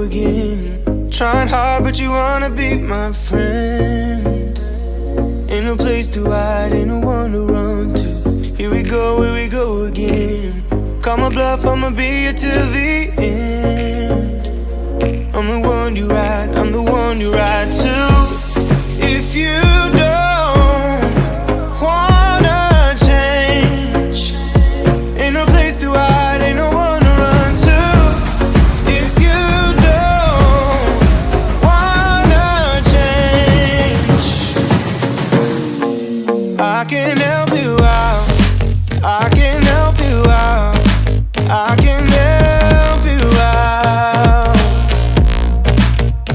go again. Trying hard, but you wanna be my friend. Ain't no place to hide, ain't no one to run to. Here we go again. Call my bluff, I'ma be here till the end. I'm the one you ride, I'm the one you ride to. If you don't wanna change, ain't no place to hide, ain't no one to run to. If you don't wanna change, I can help you out, I can help you out, I can help you out,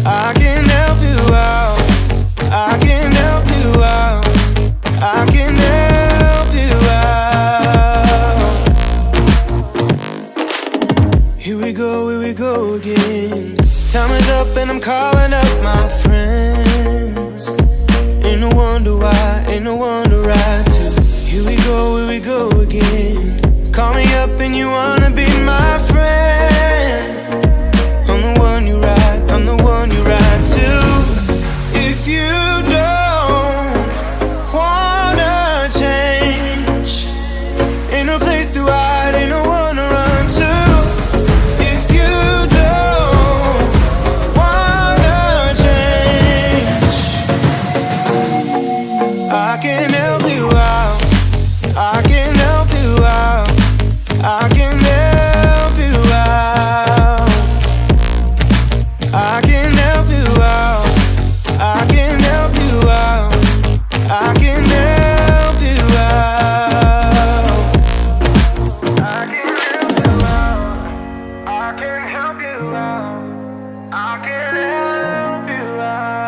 I can help you out, I can help you out, I can help you out. Here we go again. Time is up and I'm calling up my friends. Ain't no wonder why, ain't no one to ride to. Here we go again. Call me up and you wanna be my friend. I'm the one you ride, I'm the one you ride to. If you don't wanna change, ain't no place to hide, ain't no one to run to. If you don't wanna change, I can help you out, I can help you out, I can help you out, I can help you out, I can help you out, I can help you out, I can help you out, I can help you out, I can help you out.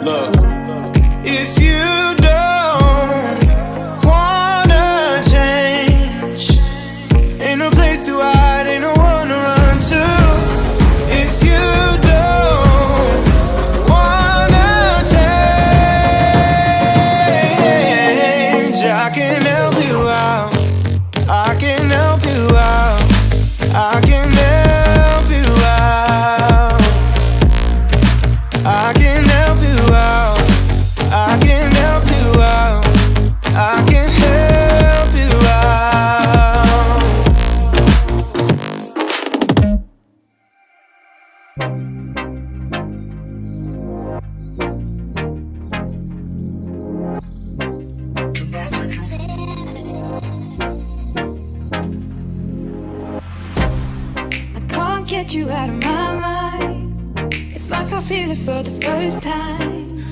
Look, if you don't wanna change, ain't no place to hide, ain't no one to run to. If you don't wanna change, I can help you out, I can help you out, I can help you out, I can help you out, I can help you out, I can help you out. I can't get you out of my mind. It's like I feel it for the first time.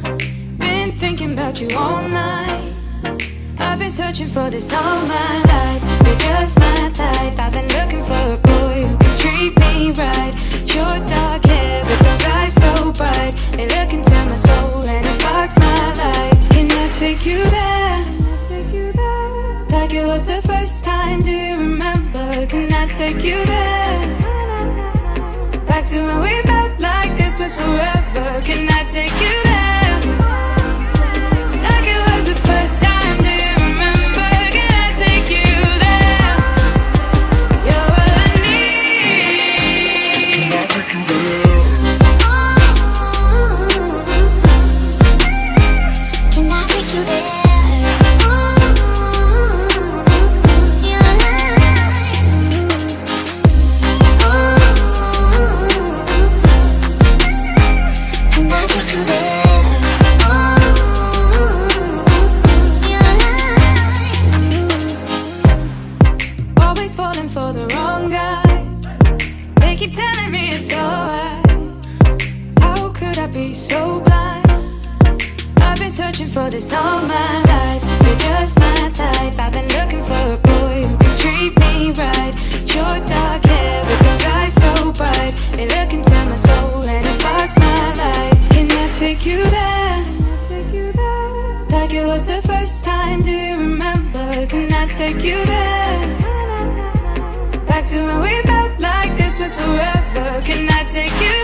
Been thinking about you all night. I've been searching for this all my life. You're just my type. I've been looking for a boy who can treat me right. Your dark hair with those eyes so bright, they look into my soul and it sparks my life. Can I take you there? Like it was the first time, do you remember? Can I take you there? Back to when we felt like this was forever. Can I take you there? Like it was the first time, do you remember? Can I take you there? You're all I need. Can I take you there? Can I take you there? Keep telling me it's alright. How could I be so blind? I've been searching for this all my life. You're just my type. I've been looking for a boy who can treat me right. Your dark hair with those eyes so bright, they look into my soul and it sparks my life. Can I take you there? Like it was the first time, do you remember? Can I take you there? Back to when we felt like this was forever. Can I take you